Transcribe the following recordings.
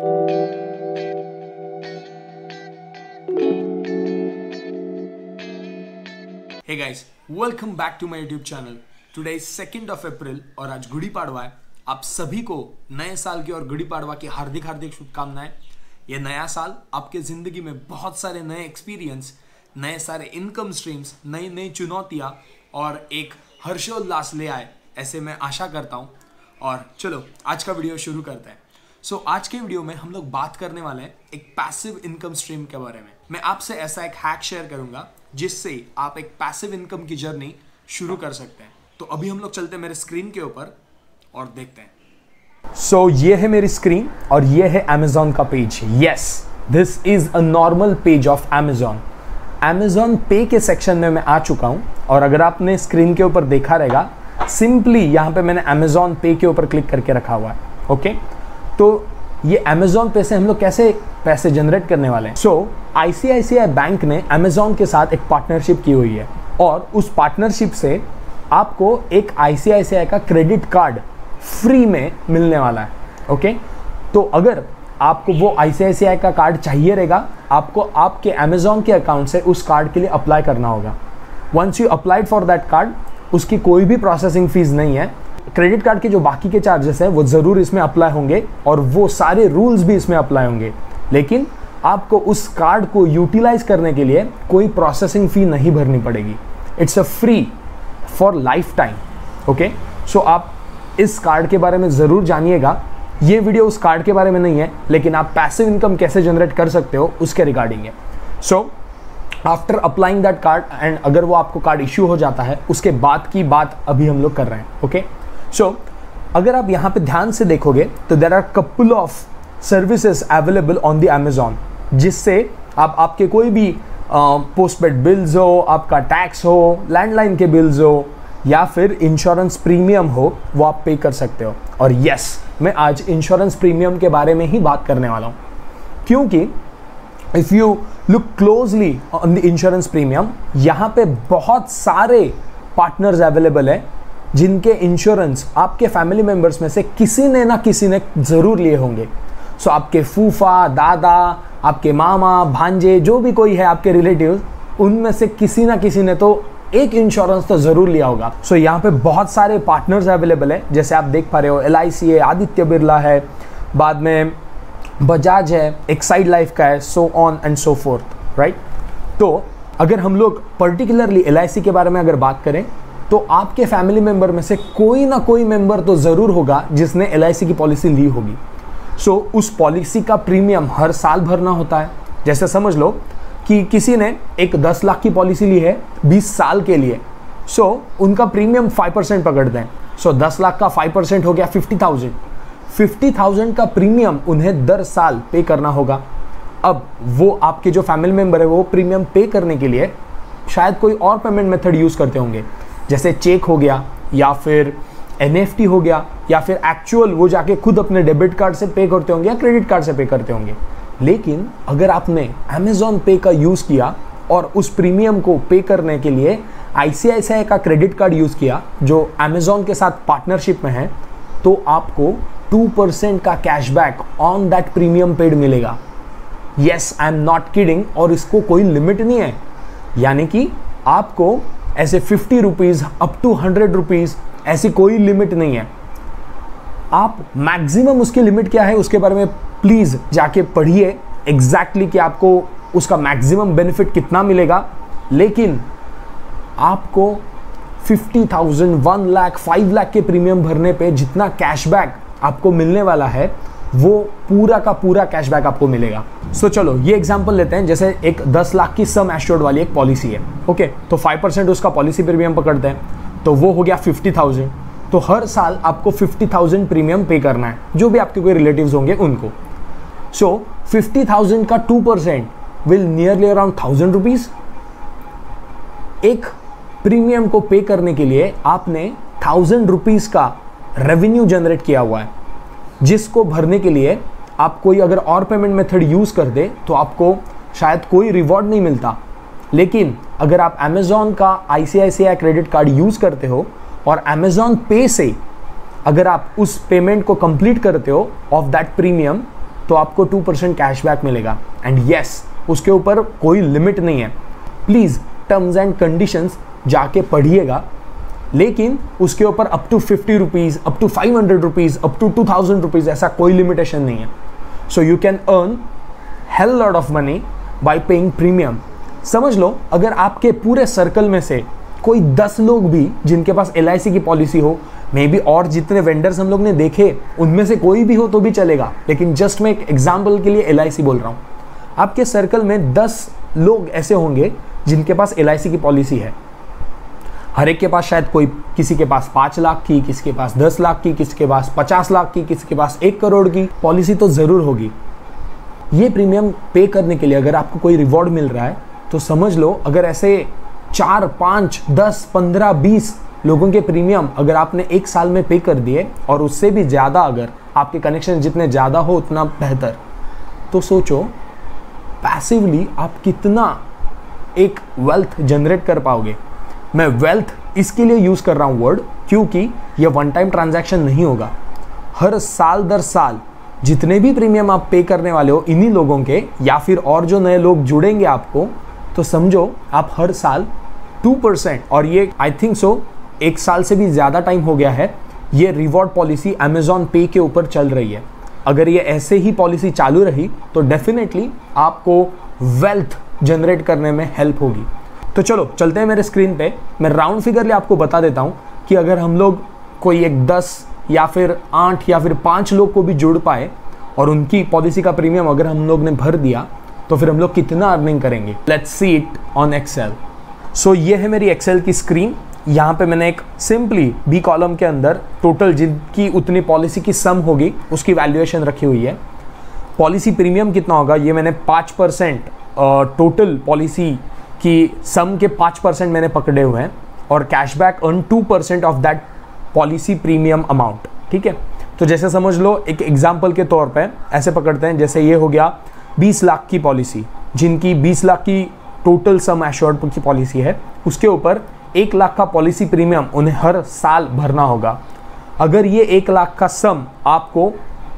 Hey guys, welcome back to my YouTube channel. Today is 2nd of April और आज गुड़ी पाड़वा है। आप सभी को नए साल की और गुड़ी पाड़वा की हार्दिक हार्दिक शुभकामनाएं। ये नया साल आपके जिंदगी में बहुत सारे नए एक्सपीरियंस, नए सारे इनकम स्ट्रीम्स, नई नई चुनौतियां और एक हर्षोल्लास ले आए, ऐसे मैं आशा करता हूं। और चलो आज का वीडियो शुरू करते हैं। आज के वीडियो में हम लोग बात करने वाले हैं एक पैसिव इनकम स्ट्रीम के बारे में। मैं आपसे ऐसा एक हैक शेयर करूंगा जिससे आप एक पैसिव इनकम की जर्नी शुरू कर सकते हैं। तो अभी हम लोग चलते हैं मेरे स्क्रीन के ऊपर और देखते हैं। ये है मेरी स्क्रीन और ये है Amazon का page. Yes, this is a normal page of Amazon। Amazon पे के सेक्शन में मैं आ चुका हूं और अगर आपने स्क्रीन के ऊपर देखा रहेगा, सिंपली यहां पे मैंने Amazon पे के ऊपर क्लिक करके रखा हुआ है। ओके, तो ये Amazon पे से हम लोग कैसे पैसे जनरेट करने वाले हैं। ICICI बैंक ने Amazon के साथ एक पार्टनरशिप की हुई है और उस पार्टनरशिप से आपको एक ICICI का क्रेडिट कार्ड फ्री में मिलने वाला है। ओके, तो अगर आपको वो ICICI का कार्ड चाहिए रहेगा, आपको आपके Amazon के अकाउंट से उस कार्ड के लिए अप्लाई करना होगा। Once you applied for that card, उसकी कोई भी प्रोसेसिंग फीस नहीं है। क्रेडिट कार्ड के जो बाकी के चार्जेस हैं वो ज़रूर इसमें अप्लाई होंगे और वो सारे रूल्स भी इसमें अप्लाई होंगे, लेकिन आपको उस कार्ड को यूटिलाइज करने के लिए कोई प्रोसेसिंग फ़ी नहीं भरनी पड़ेगी। It's a free for lifetime. Okay, so आप इस कार्ड के बारे में ज़रूर जानिएगा। ये वीडियो उस कार्ड के बारे में नहीं है, लेकिन आप पैसिव इनकम कैसे जनरेट कर सकते हो उसके रिगार्डिंग है। So after applying that card and अगर वो आपको कार्ड इश्यू हो जाता है, उसके बाद की बात अभी हम लोग कर रहे हैं। ओके, सो अगर आप यहाँ पे ध्यान से देखोगे तो there are couple of services available on the Amazon, जिससे आप आपके कोई भी पोस्टपेड बिल्स हो, आपका टैक्स हो, लैंडलाइन के बिल्स हो या फिर इंश्योरेंस प्रीमियम हो, वो आप पे कर सकते हो। और यस, मैं आज इंश्योरेंस प्रीमियम के बारे में ही बात करने वाला हूँ, क्योंकि if you look closely on the insurance premium, यहाँ पे बहुत सारे पार्टनर्स अवेलेबल है जिनके इंश्योरेंस आपके फैमिली मेंबर्स में से किसी ने ना किसी ने ज़रूर लिए होंगे। सो आपके फूफा, दादा, आपके मामा, भांजे, जो भी कोई है आपके रिलेटिव्स, उनमें से किसी ना किसी ने तो एक इंश्योरेंस तो ज़रूर लिया होगा। सो यहाँ पे बहुत सारे पार्टनर्स अवेलेबल है, जैसे आप देख पा रहे हो LIC है, आदित्य बिरला है, बाद में बजाज है, एक्साइड लाइफ का है, so on and so fourth, right. तो अगर हम लोग पर्टिकुलरली LIC के बारे में अगर बात करें तो आपके फैमिली मेंबर में से कोई ना कोई मेंबर तो ज़रूर होगा जिसने LIC की पॉलिसी ली होगी। सो उस पॉलिसी का प्रीमियम हर साल भरना होता है। जैसे समझ लो कि किसी ने एक 10 लाख की पॉलिसी ली है 20 साल के लिए, सो उनका प्रीमियम 5% पकड़ते हैं। सो 10 लाख का 5% हो गया 50,000 का प्रीमियम उन्हें दर साल पे करना होगा। अब वो आपके जो फैमिली मेंबर है वो प्रीमियम पे करने के लिए शायद कोई और पेमेंट मेथड यूज़ करते होंगे, जैसे चेक हो गया या फिर NFT हो गया या फिर एक्चुअल वो जाके खुद अपने डेबिट कार्ड से पे करते होंगे या क्रेडिट कार्ड से पे करते होंगे। लेकिन अगर आपने Amazon पे का यूज़ किया और उस प्रीमियम को पे करने के लिए ICICI का क्रेडिट कार्ड यूज़ किया जो Amazon के साथ पार्टनरशिप में है, तो आपको 2% का cashback on that premium paid मिलेगा। Yes, I am not kidding, और इसको कोई लिमिट नहीं है, यानी कि आपको ऐसे 50 रुपीज़ अप टू 100 रुपीज़ ऐसी कोई लिमिट नहीं है। आप मैक्सिमम उसकी लिमिट क्या है उसके बारे में प्लीज़ जाके पढ़िए एग्जैक्टली कि आपको उसका मैक्सिमम बेनिफिट कितना मिलेगा। लेकिन आपको 50,000, 1 लाख, 5 लाख के प्रीमियम भरने पे जितना कैशबैक आपको मिलने वाला है, वो पूरा का पूरा कैशबैक आपको मिलेगा। सो चलो ये एग्जांपल लेते हैं। जैसे एक 10 लाख की सम एश्योर्ड वाली एक पॉलिसी है। ओके, तो 5% उसका पॉलिसी प्रीमियम पकड़ते हैं, तो वो हो गया 50,000। तो हर साल आपको 50,000 प्रीमियम पे करना है, जो भी आपके कोई रिलेटिव्स होंगे उनको। सो 50,000 का 2% विल नियरली अराउंड 1,000 रुपीज़। एक प्रीमियम को पे करने के लिए आपने 1,000 रुपीज़ का रेवेन्यू जनरेट किया हुआ है, जिसको भरने के लिए आप कोई अगर और पेमेंट मेथड यूज़ कर दे तो आपको शायद कोई रिवॉर्ड नहीं मिलता। लेकिन अगर आप Amazon का ICICI क्रेडिट कार्ड यूज़ करते हो और Amazon पे से अगर आप उस पेमेंट को कंप्लीट करते हो ऑफ दैट प्रीमियम, तो आपको 2% कैशबैक मिलेगा। एंड यस, उसके ऊपर कोई लिमिट नहीं है। प्लीज़ टर्म्स एंड कंडीशंस जाके पढ़िएगा, लेकिन उसके ऊपर up to 50 rupees, up to 500 rupees, up to 2000 rupees ऐसा कोई लिमिटेशन नहीं है। So you can earn hell lot of money by paying premium. समझ लो, अगर आपके पूरे सर्कल में से कोई 10 लोग भी जिनके पास LIC की पॉलिसी हो, मे बी और जितने वेंडर्स हम लोग ने देखे उनमें से कोई भी हो तो भी चलेगा, लेकिन जस्ट मैं एक एग्जाम्पल के लिए LIC बोल रहा हूँ। आपके सर्कल में 10 लोग ऐसे होंगे जिनके पास LIC की पॉलिसी है। हर एक के पास शायद कोई, किसी के पास 5 लाख की, किसी के पास 10 लाख की, किसी के पास 50 लाख की, किसी के पास 1 करोड़ की पॉलिसी तो ज़रूर होगी। ये प्रीमियम पे करने के लिए अगर आपको कोई रिवॉर्ड मिल रहा है तो समझ लो, अगर ऐसे 4, 5, 10, 15, 20 लोगों के प्रीमियम अगर आपने 1 साल में पे कर दिए, और उससे भी ज़्यादा अगर आपके कनेक्शन जितने ज़्यादा हो उतना बेहतर, तो सोचो पैसिवली आप कितना एक वेल्थ जनरेट कर पाओगे। मैं वेल्थ इसके लिए यूज़ कर रहा हूँ वर्ड, क्योंकि ये वन टाइम ट्रांजैक्शन नहीं होगा। हर साल दर साल जितने भी प्रीमियम आप पे करने वाले हो इन्हीं लोगों के, या फिर और जो नए लोग जुड़ेंगे आपको, तो समझो आप हर साल 2%, और ये आई थिंक सो 1 साल से भी ज़्यादा टाइम हो गया है ये रिवॉर्ड पॉलिसी अमेजॉन पे के ऊपर चल रही है। अगर ये ऐसे ही पॉलिसी चालू रही तो डेफिनेटली आपको वेल्थ जनरेट करने में हेल्प होगी। तो चलो चलते हैं मेरे स्क्रीन पे। मैं राउंड फिगरली आपको बता देता हूँ कि अगर हम लोग कोई एक 10 या फिर 8 या फिर 5 लोग को भी जोड़ पाए और उनकी पॉलिसी का प्रीमियम अगर हम लोग ने भर दिया तो फिर हम लोग कितना अर्निंग करेंगे। Let's see it on Excel. So ये है मेरी एक्सेल की स्क्रीन। यहाँ पे मैंने एक सिंपली बी कॉलम के अंदर टोटल जिनकी उतनी पॉलिसी की सम होगी उसकी वैल्यूएशन रखी हुई है। पॉलिसी प्रीमियम कितना होगा ये मैंने 5% टोटल पॉलिसी की सम के 5% मैंने पकड़े हुए हैं, और cashback earn 2% of that policy premium amount. ठीक है, तो जैसे समझ लो एक एग्जाम्पल के तौर पे ऐसे पकड़ते हैं, जैसे ये हो गया 20 लाख की पॉलिसी, जिनकी 20 लाख की टोटल सम एश्योर्ड की पॉलिसी है, उसके ऊपर 1 लाख का पॉलिसी प्रीमियम उन्हें हर साल भरना होगा। अगर ये 1 लाख का सम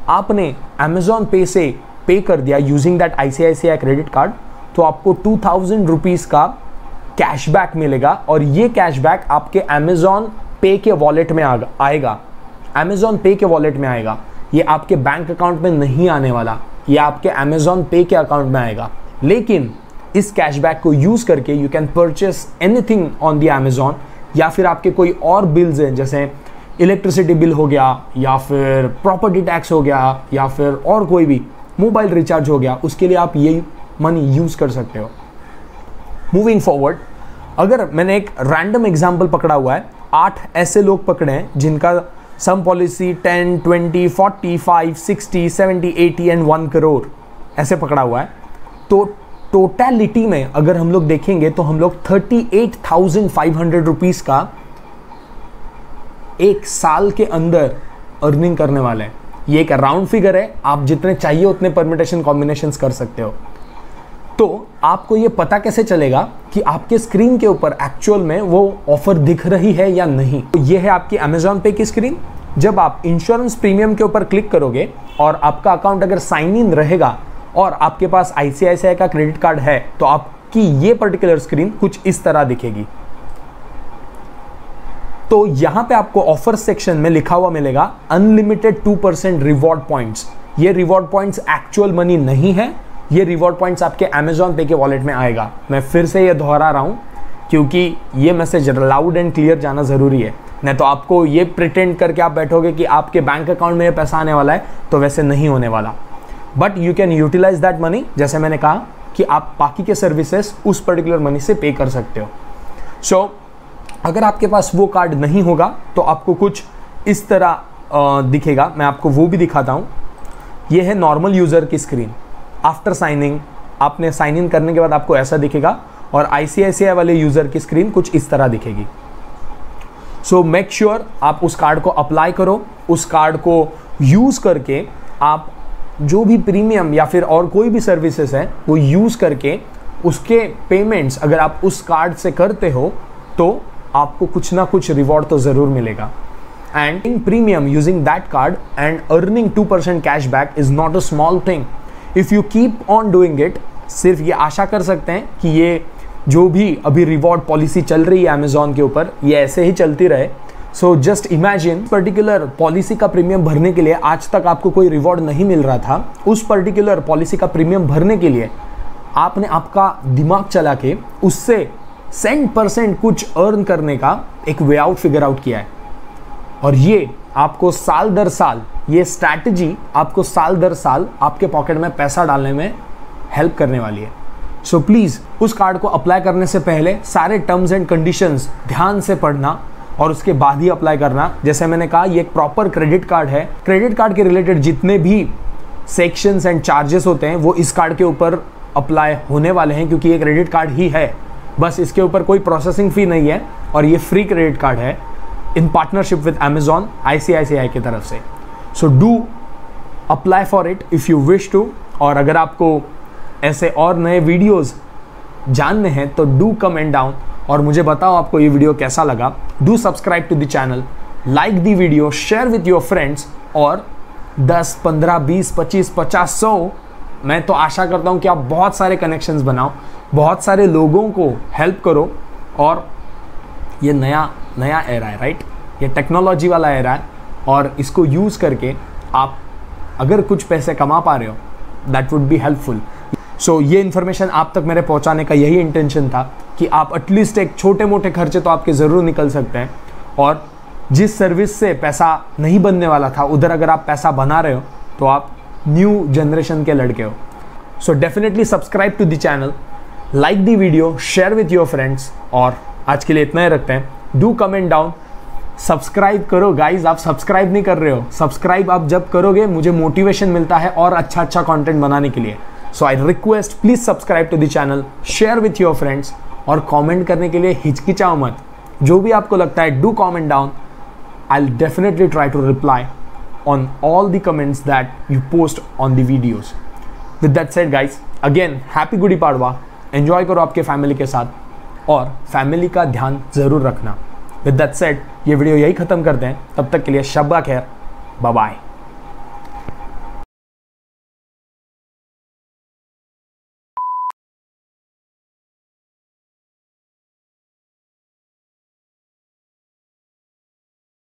आपने अमेजॉन पे से पे कर दिया using that ICICI credit card, तो आपको 2000 रुपीज़ का कैशबैक मिलेगा, और ये कैशबैक आपके अमेजॉन पे के वॉलेट में आएगा। अमेजॉन पे के वॉलेट में आएगा, ये आपके बैंक अकाउंट में नहीं आने वाला, ये आपके अमेजॉन पे के अकाउंट में आएगा। लेकिन इस कैशबैक को यूज़ करके you can purchase anything on the Amazon, या फिर आपके कोई और बिल्स हैं जैसे इलेक्ट्रिसिटी बिल हो गया, या फिर प्रॉपर्टी टैक्स हो गया, या फिर और कोई भी मोबाइल रिचार्ज हो गया, उसके लिए आप ये मनी यूज़ कर सकते हो। मूविंग फॉरवर्ड, अगर मैंने एक रैंडम एग्जाम्पल पकड़ा हुआ है, 8 ऐसे लोग पकड़े हैं जिनका सम पॉलिसी 10, 20, 45, 60, 70, 80 एंड 1 करोड़ ऐसे पकड़ा हुआ है, तो टोटलिटी में अगर हम लोग देखेंगे तो हम लोग 38,500 रुपीज़ का 1 साल के अंदर अर्निंग करने वाले हैं। ये एक राउंड फिगर है, आप जितने चाहिए उतने परमिटेशन कॉम्बिनेशंस कर सकते हो। तो आपको ये पता कैसे चलेगा कि आपके स्क्रीन के ऊपर एक्चुअल में वो ऑफर दिख रही है या नहीं। तो ये है आपकी अमेजॉन पे की स्क्रीन। जब आप इंश्योरेंस प्रीमियम के ऊपर क्लिक करोगे और आपका अकाउंट अगर साइन इन रहेगा और आपके पास ICICI का क्रेडिट कार्ड है, तो आपकी ये पर्टिकुलर स्क्रीन कुछ इस तरह दिखेगी। तो यहां पे आपको ऑफर सेक्शन में लिखा हुआ मिलेगा अनलिमिटेड 2% रिवॉर्ड पॉइंट्स। ये रिवॉर्ड पॉइंट्स एक्चुअल मनी नहीं है, ये रिवॉर्ड पॉइंट्स आपके अमेजॉन पे के वॉलेट में आएगा। मैं फिर से ये दोहरा रहा हूं क्योंकि ये मैसेज लाउड एंड क्लियर जाना जरूरी है, नहीं तो आपको ये प्रिटेंड करके आप बैठोगे कि आपके बैंक अकाउंट में ये पैसा आने वाला है, तो वैसे नहीं होने वाला। But you can utilise that money, जैसे मैंने कहा कि आप बाकी के सर्विसेज उस पर्टिकुलर मनी से पे कर सकते हो। सो अगर आपके पास वो कार्ड नहीं होगा तो आपको कुछ इस तरह दिखेगा। मैं आपको वो भी दिखाता हूँ। ये है नॉर्मल यूज़र की स्क्रीन। आफ्टर साइनिंग, आपने साइन इन करने के बाद आपको ऐसा दिखेगा, और ICICI वाले यूज़र की स्क्रीन कुछ इस तरह दिखेगी। सो मेक श्योर आप उस कार्ड को अप्लाई करो, उस कार्ड को यूज़ करके आप जो भी प्रीमियम या फिर और कोई भी सर्विसेज है वो यूज़ करके उसके पेमेंट्स अगर आप उस कार्ड से करते हो तो आपको कुछ ना कुछ रिवॉर्ड तो ज़रूर मिलेगा। and paying premium using that card and earning 2% cashback is not a small thing. If you keep on doing it, सिर्फ ये आशा कर सकते हैं कि ये जो भी अभी रिवॉर्ड पॉलिसी चल रही है अमेजॉन के ऊपर, ये ऐसे ही चलती रहे. So just imagine, particular policy का प्रीमियम भरने के लिए आज तक आपको कोई रिवॉर्ड नहीं मिल रहा था. उस पर्टिकुलर पॉलिसी का प्रीमियम भरने के लिए आपने आपका दिमाग चला के उससे % कुछ अर्न करने का एक वे आउट फिगर आउट किया है. और ये आपको साल दर साल, ये स्ट्रैटेजी आपको साल दर साल आपके पॉकेट में पैसा डालने में हेल्प करने वाली है. सो प्लीज़ उस कार्ड को अप्लाई करने से पहले सारे टर्म्स एंड कंडीशंस ध्यान से पढ़ना और उसके बाद ही अप्लाई करना. जैसे मैंने कहा, ये एक प्रॉपर क्रेडिट कार्ड है. क्रेडिट कार्ड के रिलेटेड जितने भी सेक्शंस एंड चार्जेस होते हैं वो इस कार्ड के ऊपर अप्लाई होने वाले हैं, क्योंकि ये क्रेडिट कार्ड ही है. बस इसके ऊपर कोई प्रोसेसिंग फ़ी नहीं है और ये फ्री क्रेडिट कार्ड है in partnership with Amazon ICICI की तरफ से. So do apply for it if you wish to. और अगर आपको ऐसे और नए वीडियोस जानने हैं तो डू कमेंट डाउन और मुझे बताओ आपको ये वीडियो कैसा लगा. Do subscribe to the channel, like the video, share with your friends. और 10, 15, 20, 25, 50, 100, मैं तो आशा करता हूँ कि आप बहुत सारे कनेक्शंस बनाओ, बहुत सारे लोगों को हेल्प करो. और ये नया एरा है, राइट? ये टेक्नोलॉजी वाला एरा है और इसको यूज़ करके आप अगर कुछ पैसे कमा पा रहे हो, दैट वुड बी हेल्पफुल. सो ये इन्फॉर्मेशन आप तक मेरे पहुंचाने का यही इंटेंशन था कि आप एटलीस्ट एक छोटे मोटे खर्चे तो आपके ज़रूर निकल सकते हैं. और जिस सर्विस से पैसा नहीं बनने वाला था, उधर अगर आप पैसा बना रहे हो तो आप न्यू जनरेशन के लड़के हो. So definitely subscribe to the channel, like the video, share with your friends. और आज के लिए इतना ही रखते हैं. डू कमेंट डाउन, सब्सक्राइब करो गाइज. आप सब्सक्राइब नहीं कर रहे हो. सब्सक्राइब आप जब करोगे मुझे मोटिवेशन मिलता है और अच्छा कंटेंट बनाने के लिए. So I request, please subscribe to the channel, share with your friends और कमेंट करने के लिए हिचकिचाओ मत. जो भी आपको लगता है, do comment down. I will definitely try to reply on all the comments that you post on the videos. With that said guys, again happy Gudi Padwa. Enjoy करो आपके फैमिली के साथ और फैमिली का ध्यान ज़रूर रखना. विद दैट सेड, ये वीडियो यही ख़त्म करते हैं. तब तक के लिए शब्बा खैर, बाय बाय.